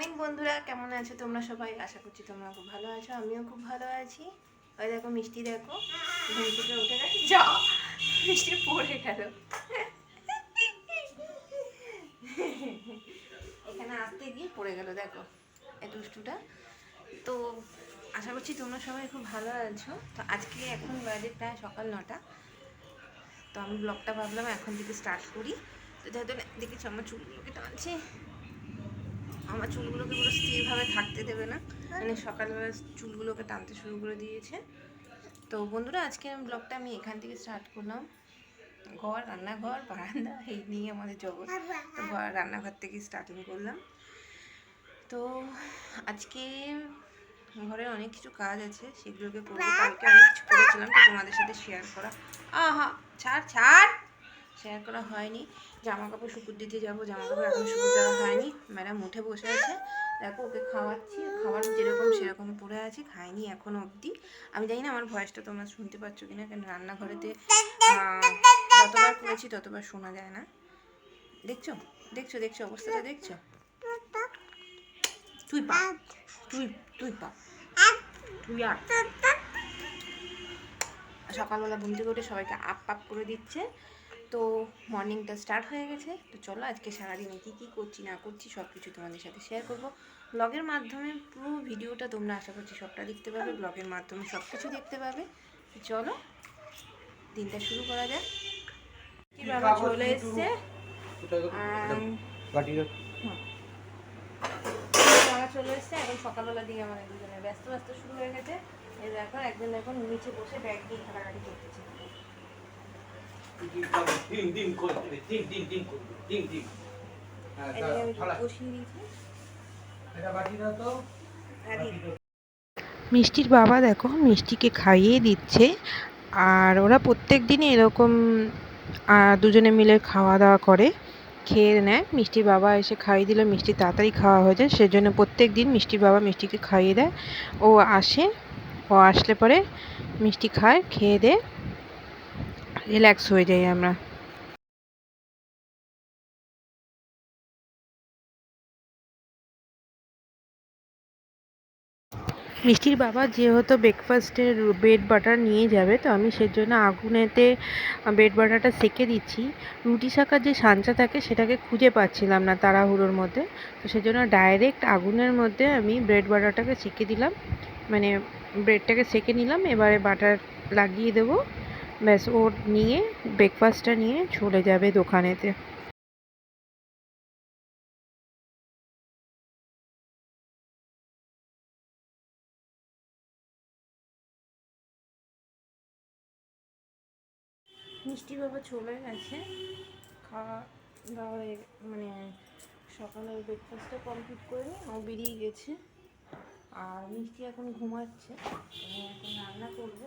Morning বন্ধুরা, কেমন আছো তোমরা সবাই? আশা করছি তোমরা খুব ভালো আছো, আমিও খুব ভালো আছি। ওই দেখো মিষ্টি, দেখো ঘুম থেকে উঠে গেছে, যা মিষ্টি পড়ে গেল। এখানে আসতে গিয়ে পড়ে গেল, দেখো এই দুষ্টুটা। তো আশা করছি তোমরা সবাই খুব ভালো আছো। তো আজকে এখন বাজে প্রায় সকাল 9টা। তো আমি ব্লগটা ভাবলাম এখন থেকে স্টার্ট করি। তো যেহেতু দেখেছি আমার চুলগুলোকে টানছে, আমার চুলগুলোকে পুরো স্থিরভাবে থাকতে দেবে না, মানে সকালবেলা চুলগুলোকে টানতে শুরু করে দিয়েছে। তো বন্ধুরা, আজকে ব্লগটা আমি এখান থেকে স্টার্ট করলাম। ঘর, রান্নাঘর, বারান্দা এই নিয়ে আমাদের জগৎ। তো রান্নাঘর থেকে স্টার্টিং করলাম। তো আজকে ঘরে অনেক কিছু কাজ আছে, সেগুলোকে করবো। কালকে অনেক কিছু করেছিলাম, তো তোমাদের সাথে শেয়ার করা ছাড় শেয়ার করা হয়নি। জামা কাপড় শুকুর দিতে যাবো, জামা কাপড় এখন শুকুর দেওয়া হয়নি। ম্যাডাম উঠে বসে আছে, দেখো ওকে খাওয়াচ্ছি। খাবার যেরকম সেরকম পড়ে আছে, খাইনি এখনো অবধি। আমি জানি না আমার ভয়েসটা তোমরা শুনতে পাচ্ছ কিনা, কারণ রান্নাঘরেতে যতবার করেছি ততবার শোনা যায় না। দেখছো দেখছো দেখছো অবস্থাটা দেখছো? তুই পা তুই তুই পা তুই আর সকালবেলা ঘুম থেকে উঠে সবাইকে আপ করে দিচ্ছে। তো মর্নিংটা স্টার্ট হয়ে গেছে। তো চলো আজকে সারাদিনে কী কী করছি না করছি সব কিছু তোমাদের সাথে শেয়ার করবো ব্লগের মাধ্যমে। পুরো ভিডিওটা তোমরা আশা করছি সবটা দেখতে পাবে, ব্লগের মাধ্যমে সব কিছু দেখতে পাবে। চলো দিনটা শুরু করা যাক। কি বাবা চলে এসছে, বাবা চলে এসছে। এখন সকালবেলা দিয়ে আমাদের দুজনে ব্যস্ত ব্যস্ত শুরু হয়ে গেছে। এই দেখো একজন এখন নিচে বসে ব্যাগ দিয়ে ঘাটাঘাটি করতেছে। মিষ্টির বাবা দেখো মিষ্টিকে খাইয়ে দিচ্ছে। আর ওরা প্রত্যেক দিনই এরকম দুজনে মিলে খাওয়া দাওয়া করে, খেয়ে নেয়। মিষ্টির বাবা এসে খাইয়ে দিলে মিষ্টি তাড়াতাড়ি খাওয়া হয়ে যায়, সেজন্য প্রত্যেক দিন মিষ্টির বাবা মিষ্টিকে খাইয়ে দেয়। ও আসে, ও আসলে পরে মিষ্টি খায়, খেয়ে দেয়, রিল্যাক্স হয়ে যাই আমরা। মিষ্টির বাবা যেহেতু ব্রেকফাস্টের ব্রেড বাটার নিয়ে যাবে, তো আমি সেজন্য আগুনেতে ব্রেড বাটারটা সেঁকে দিচ্ছি। রুটি শাকার যে সাঞ্চা থাকে সেটাকে খুঁজে পাচ্ছিলাম না তাড়াহুড়োর মধ্যে, তো সেজন্য ডাইরেক্ট আগুনের মধ্যে আমি ব্রেড বাটারটাকে সেঁকে দিলাম, মানে ব্রেডটাকে সেঁকে নিলাম। এবারে বাটার লাগিয়ে দেবো, ব্যাস ও নিয়ে ব্রেকফাস্টটা নিয়ে চলে যাবে দোকানেতে। মিষ্টি বাবা চলে গেছে, খাওয়া দাওয়া মানে সকালের ব্রেকফাস্টটা কমপ্লিট করে নিয়ে ও বেরিয়ে গেছে। আর মিষ্টি এখন ঘুমাচ্ছে। আমি এখন রান্না করবো।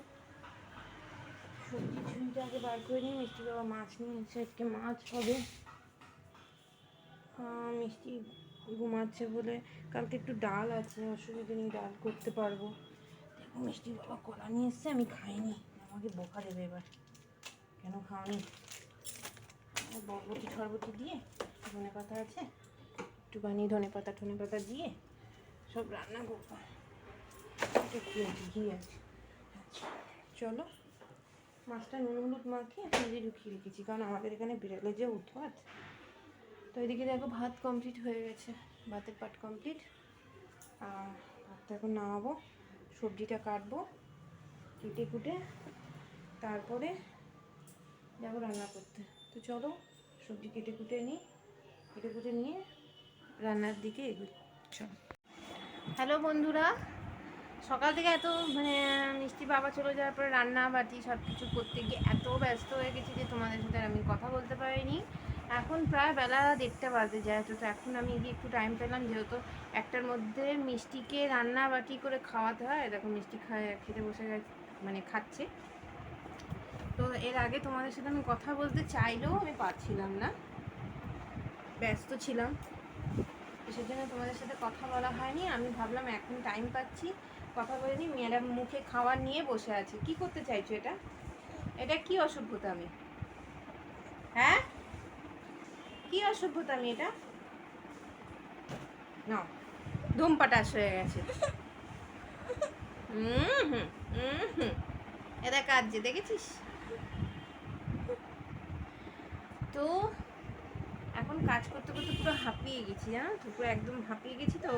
সবজি ঝুঁইটা আগে বার করে নিয়ে মিষ্টি বাবা মাছ নিয়ে এসে আজকে মাছ হবে। মিষ্টি ঘুমাচ্ছে বলে কালকে একটু ডাল আছে, অসুবিধা নেই, ডাল করতে পারবো। দেখো মিষ্টি বাবা কলা নিয়ে এসছে, আমি খাইনি, আমাকে বোকা দেবে এবার, কেন খাওনি? বরবটি ঠরবটি দিয়ে, ধনে পাতা আছে, একটুখানি ধনে পাতা দিয়ে সব রান্না করবো। কী আছে, ঘি আছে। আচ্ছা চলো, মাছটা নুন হলুদ মাখিয়ে ফ্রিজে ঢুকিয়ে রেখেছি, কারণ আমাদের এখানে বিড়ালে যে উৎপাত। তো এদিকে দেখো ভাত কমপ্লিট হয়ে গেছে, ভাতের পাট কমপ্লিট। আর ভাতটা এখন নামাবো, সবজিটা কাটবো, কেটে কুটে তারপরে যাবো রান্না করতে। তো চলো সবজি কেটে কুটে নিয়ে রান্নার দিকে এগোই। চলো। হ্যালো বন্ধুরা, সকাল থেকে এত মিষ্টি বাবা চলে যাওয়ার পরে রান্না বাটি সব কিছু করতে গিয়ে এত ব্যস্ত হয়ে গেছি যে তোমাদের সাথে আমি কথা বলতে পারিনি। এখন প্রায় বেলা 1:30 বাজে যায়। তো এখন আমি গিয়ে একটু টাইম পেলাম, যেহেতু 1টার মধ্যে মিষ্টিকে রান্না বাটি করে খাওয়াতে হয়। দেখো মিষ্টি খেতে বসে গেছে, মানে খাচ্ছে। তো এর আগে তোমাদের সাথে আমি কথা বলতে চাইলেও আমি পারছিলাম না, ব্যস্ত ছিলাম, সেজন্য তোমাদের সাথে কথা বলা হয়নি। আমি ভাবলাম এখন টাইম পাচ্ছি, কথা বলে নিই। ম্যাডাম মুখে খাবার নিয়ে বসে আছে। কি করতে চাইছো? এটা কি অসভ্যতা? আমি কি অসভ্যতা? আমি এটা না, ধূমপাটাস হয়ে গেছে। হুম হুম হুম, এটা কাজে দেখেছিস? তো এখন কাজ করতে করতে পুরো হাঁপিয়ে গেছি, জানো তো, পুরো একদম হাঁপিয়ে গেছি। তো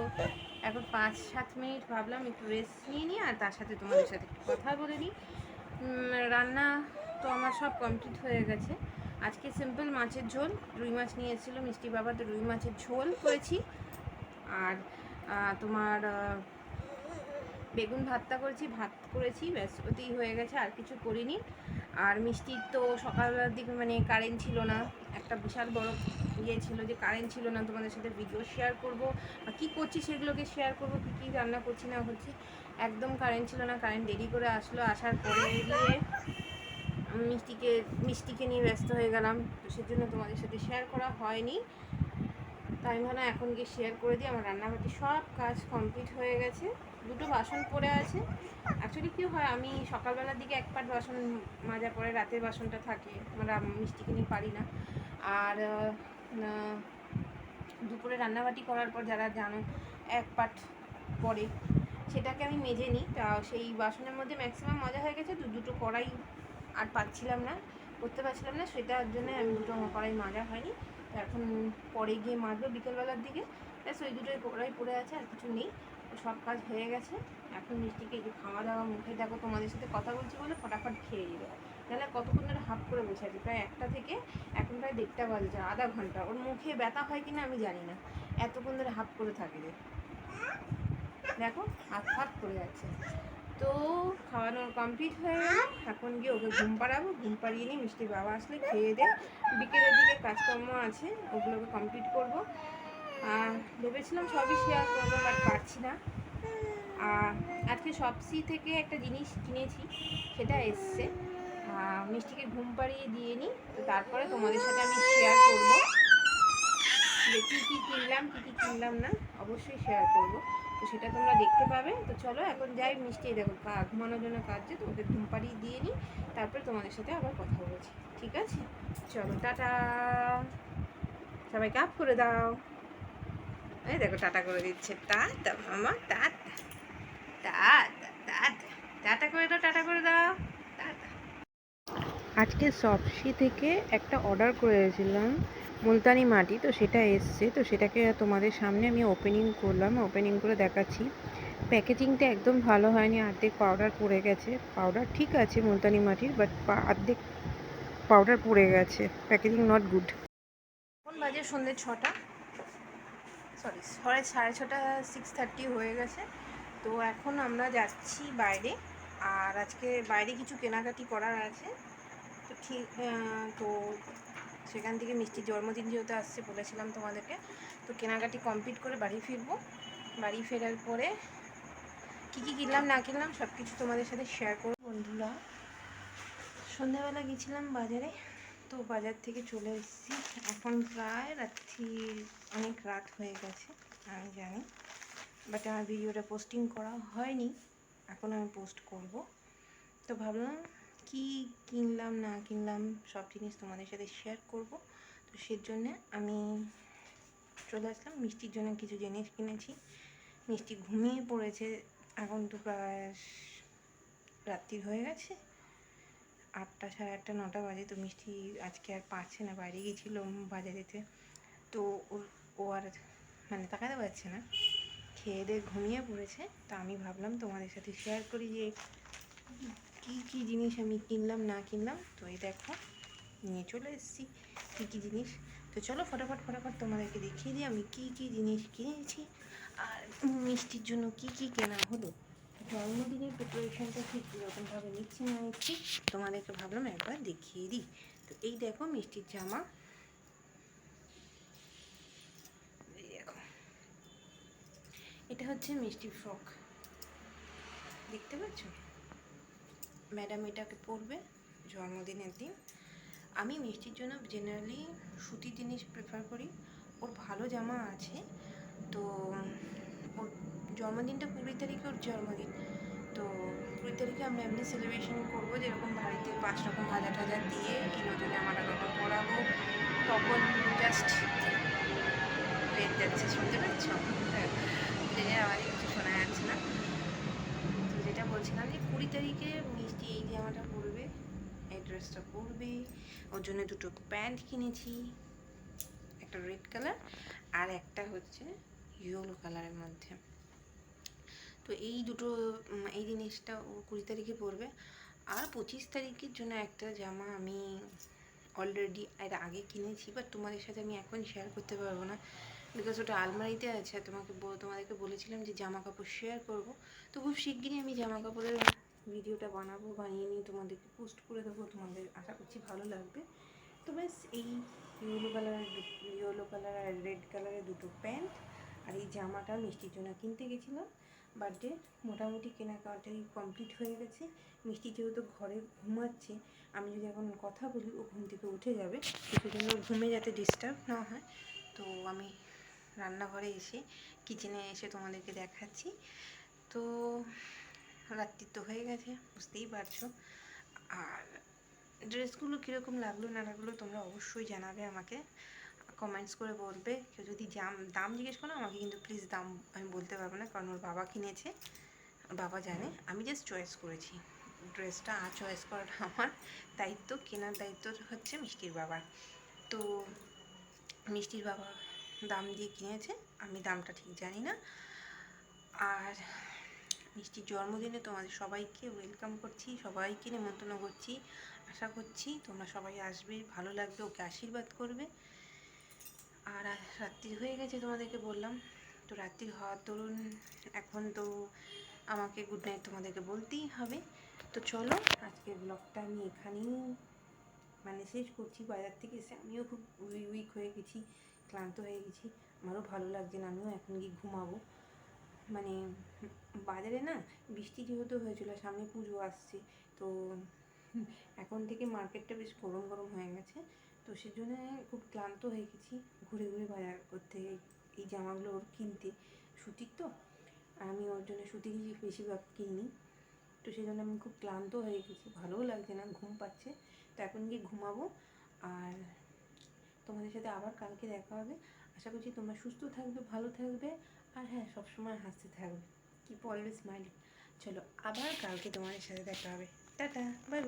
এখন 5-7 মিনিট ভাবলাম একটু রেস্ট নিয়ে নিই, আর তার সাথে তোমাদের সাথে একটু কথা বলে নিই। রান্না তো আমার সব কমপ্লিট হয়ে গেছে। আজকে সিম্পল মাছের ঝোল, রুই মাছ নিয়ে এসেছিলো মিষ্টি বাবা, তো রুই মাছের ঝোল করেছি। আর তোমার বেগুন ভাতটা করেছি, ভাত করেছি, ব্যাস ওতেই হয়ে গেছে, আর কিছু করিনি। আর মিষ্টির তো সকালবেলার দিকে মানে কারেন্ট ছিল না, একটা বিশাল বড় ইয়ে ছিল যে কারেন্ট ছিল না, তোমাদের সাথে ভিডিও শেয়ার করব বা কী করছি সেগুলোকে শেয়ার করব, কী কী রান্না করছি না করছি। একদম কারেন্ট ছিল না, কারেন্ট দেরি করে আসলো, আসার পরে গিয়ে মিষ্টিকে নিয়ে ব্যস্ত হয়ে গেলাম, তো সেজন্য তোমাদের সাথে শেয়ার করা হয়নি। তাই আমি ভাবলাম এখন গিয়ে শেয়ার করে দিই। আমার রান্নাবাটি সব কাজ কমপ্লিট হয়ে গেছে, দুটো বাসন পড়ে আছে। অ্যাকচুয়ালি কী হয়, আমি সকালবেলার দিকে এক পাট বাসন মাজা পড়ে, রাতের বাসনটা থাকে, আমরা মিষ্টিকে নিয়ে পারি না। আর দুপুরে রান্নাবাটি করার পর যারা জানো এক পাট পড়ে, সেটাকে আমি মেজে নিই। তা সেই বাসনের মধ্যে ম্যাক্সিমাম মজা হয়ে গেছে, দুটো কড়াই আর পাচ্ছিলাম না, করতে পারছিলাম না, সেটার জন্য আমি দুটো কড়াই মাজা হয়নি। তো এখন পরে গিয়ে মাজবো বিকেলবেলার দিকে, ব্যাস ওই দুটোই কড়াই পড়ে আছে, আর কিছু নেই। তো সব কাজ হয়ে গেছে। এখন মিষ্টিকে একটু খাওয়া দাওয়া মুখে, দেখো তোমাদের সাথে কথা বলছি বলে ফটাফট খেয়ে দিল, নাহলে কতক্ষণ ধরে হাফ করে বসে আছি, প্রায় 1টা থেকে এখন প্রায় 1:30 বাজছে, আধা ঘন্টা। ওর মুখে ব্যথা হয় কিনা আমি জানি না, এতক্ষণ ধরে হাফ করে থাকে রে, দেখো হাত হাত করে যাচ্ছে। তো খাওয়ানোর কমপ্লিট হয়ে গেল, এখন গিয়ে ওকে ঘুম পাড়াবো, ঘুম পাড়িয়ে নিই, মিষ্টির বাবা আসলে খেয়ে দে, বিকেলের দিকে কাজকর্ম আছে ওগুলোকে কমপ্লিট করবো। ভেবেছিলাম সবই শেয়ার করবো, বাট পারছি না। আজকে শপসি থেকে একটা জিনিস কিনেছি, সেটা এসছে, মিষ্টিকে ঘুম পাড়িয়ে দিয়ে নিই, তো তারপরে তোমাদের সাথে আমি শেয়ার করবো যে কী কী কিনলাম, কী কী কিনলাম না, অবশ্যই শেয়ার করবো। তো সেটা তোমরা দেখতে পাবে। তো চলো এখন যাই, মিষ্টি দেখো ঘুমানোর জন্য কাঁদছে, তো ওকে ঘুম পাড়িয়ে দিয়ে নিই, তারপরে তোমাদের সাথে আবার কথা বলছি, ঠিক আছে? চলো টাটা, সবাইকে আপ করে দাও। এই দেখো টাটা করে দিচ্ছে, টাটা মামা, টাটা টাটা টাটা, টাটা করে দাও, টাটা করে দাও, টাটা। আজকে শপসি থেকে একটা অর্ডার করেছিলাম মুলতানি মাটি, তো সেটা এসছে, তো সেটাকে তোমাদের সামনে আমি ওপেনিং করলাম, ওপেনিং করে দেখাচ্ছি। প্যাকেজিংটা একদম ভালো হয়নি, অর্ধেক পাউডার পড়ে গেছে, পাউডার ঠিক আছে মুলতানি মাটির, বাট অর্ধেক পাউডার পড়ে গেছে, প্যাকেজিং নট গুড। এখন বাজে সন্ধ্যে 6টা, সরি 6:30, 6:30 হয়ে গেছে। তো এখন আমরা যাচ্ছি বাইরে, আর আজকে বাইরে কিছু কেনাকাটি করার আছে, তো ঠিক তো সেখান থেকে মিষ্টির জন্মদিন যেহেতু আসছে, বলেছিলাম তোমাদেরকে, তো কেনাকাটি কমপ্লিট করে বাড়ি ফিরবো। বাড়ি ফেরার পরে কী কী কিনলাম না কিনলাম সব কিছু তোমাদের সাথে শেয়ার করবো। বন্ধুরা, সন্ধ্যাবেলা গেছিলাম বাজারে, তো বাজার থেকে চলে এসেছি, এখন প্রায় রাত্রি, অনেক রাত হয়ে গেছে আমি জানি, বাট আমার ভিডিওটা পোস্টিং করা হয়নি, এখন আমি পোস্ট করব। তো ভাবলাম কি কিনলাম না কিনলাম সব জিনিস তোমাদের সাথে শেয়ার করব। তো সেজন্যে আমি চলে আসলাম, মিষ্টির জন্য কিছু জিনিস কিনেছি। মিষ্টি ঘুমিয়ে পড়েছে, এখন তো প্রায় রাত্রি হয়ে গেছে, 8টা, 8:30, 9টা বাজে। তো মিষ্টি আজকে আর পারছে না, বাইরে গিয়েছিল বাজারেতে, তো ও আর মানে তাকাতে পারছে না, খেয়ে দিয়ে ঘুমিয়ে পড়েছে। তো আমি ভাবলাম তোমাদের সাথে শেয়ার করি যে কী কী জিনিস আমি কিনলাম না কিনলাম। তো এই দেখো নিয়ে চলে এসেছি কী কী জিনিস। তো চলো ফটাফট তোমাদেরকে দেখিয়ে দিই আমি কী কী জিনিস কিনেছি, আর মিষ্টির জন্য কী কী কেনা হলো, জন্মদিনের প্রিপারেশনটা ঠিক কীরকমভাবে নিচ্ছি না নিচ্ছি তোমাদেরকে ভাবলাম একবার দেখিয়ে দিই। তো এই দেখো মিষ্টির জামা, এই দেখো এটা হচ্ছে মিষ্টির ফ্রক, দেখতে পাচ্ছ, ম্যাডাম এটাকে পরবে জন্মদিনের দিন। আমি মিষ্টির জন্য জেনারেলি সুতির জিনিস প্রেফার করি, ওর ভালো জামা আছে। তো ওর জন্মদিনটা 20 তারিখে, ওর জন্মদিন, তো 20 তারিখে আমরা এমনি সেলিব্রেশন করবো, যেরকম বাড়িতে 5 রকম ভাজা টাজা দিয়ে কিনোজনে আমার আলাদা পড়াবো, তখন জাস্ট প্লেট যাচ্ছে, শুনতে পাচ্ছ, জামাটা পরবে, এই ড্রেসটা পরবে। ওর জন্য দুটো প্যান্ট কিনেছি, একটা রেড কালার আর একটা হচ্ছে ইয়েলো কালারের মধ্যে। তো এই দুটো এই জিনিসটা ও 20 তারিখে পরবে। আর 25 তারিখের জন্য একটা জামা আমি অলরেডি এর আগে কিনেছি, বাট তোমাদের সাথে আমি এখন শেয়ার করতে পারবো না, বিকজ ওটা আলমারিতে আছে। তোমাদেরকে বলেছিলাম যে জামা কাপড় শেয়ার করবো, তো খুব শিগগিরই আমি জামা কাপড়ের ভিডিওটা বানাবো, বানিয়ে নিয়ে তোমাদেরকে পোস্ট করে দেবো, তোমাদের আশা করছি ভালো লাগবে। তো ব্যাস এই ইয়েলো কালার আর রেড কালারের দুটো প্যান্ট আর এই জামাটা মিষ্টির জন্য কিনতে গেছিলাম। বার্থডে মোটামুটি কেনাকাটাই কমপ্লিট হয়ে গেছে। মিষ্টি যেহেতু ঘরে ঘুমাচ্ছে, আমি যদি এখন কথা বলি ও ঘুম থেকে উঠে যাবে, সেজন্য ঘুমে যাতে ডিস্টার্ব না হয়। তো আমি রান্নাঘরে এসে কিচেনে এসে তোমাদেরকে দেখাচ্ছি। তো রাত্রি তো হয়ে গেছে, বুঝতেই পারছো। আর ড্রেসগুলো কীরকম লাগলো না লাগলো তোমরা অবশ্যই জানাবে আমাকে, কমেন্টস করে বলবে। কেউ যদি দাম জিজ্ঞেস করো আমাকে, কিন্তু প্লিজ দাম আমি বলতে পারবো না, কারণ ওর বাবা কিনেছে, বাবা জানে। আমি জাস্ট চয়েস করেছি ড্রেসটা, আর চয়েস করাটা আমার দায়িত্ব, কেনার দায়িত্ব হচ্ছে মিষ্টির বাবার। তো মিষ্টির বাবা দাম দিয়ে কিনেছে, আমি দামটা ঠিক জানি না। আর মিষ্টির জন্মদিনে তোমাদের সবাইকে ওয়েলকাম করছি, সবাইকে নিমন্ত্রণ করছি। আশা করছি তোমরা সবাই আসবে, ভালো লাগবে, ওকে আশীর্বাদ করবে। আর রাত্রি হয়ে গেছে তোমাদেরকে বললাম, তো রাত্রি হওয়ার দরুন এখন তো আমাকে গুড নাইট তোমাদেরকে বলতেই হবে। তো চলো আজকের ব্লগটা আমি এখানেই শেষ করছি। বাজার থেকে এসে আমিও খুব উইক হয়ে গেছি, ক্লান্ত হয়ে গেছি, আমারও ভালো লাগছে না, আমিও এখন গিয়ে ঘুমাবো। বাজারে না বৃষ্টি যেহেতু হয়েছিল, সামনে পুজো আসছে, তো এখন থেকে মার্কেটটা বেশ গরম গরম হয়ে গেছে। তো সেজন্য খুব ক্লান্ত হয়ে গেছি ঘুরে ঘুরে বাজার করতে, এই জামাগুলো ওর কিনতে। সুতির তো, আর আমি ওর জন্য সুতিরই বেশিরভাগ কিনি। তো সেই জন্য আমি খুব ক্লান্ত হয়ে গেছি, ভালোও লাগছে না, ঘুম পাচ্ছে। তো এখন গিয়ে ঘুমাবো। আর তোমাদের সাথে আবার কালকে দেখা হবে। আশা করছি তোমরা সুস্থ থাকবে, ভালো থাকবে, আর হ্যাঁ সবসময় হাসতে থাকবে। Keep always smiling. চলো আবার কালকে তোমাদের সাথে দেখা হবে। Tata, bye bye.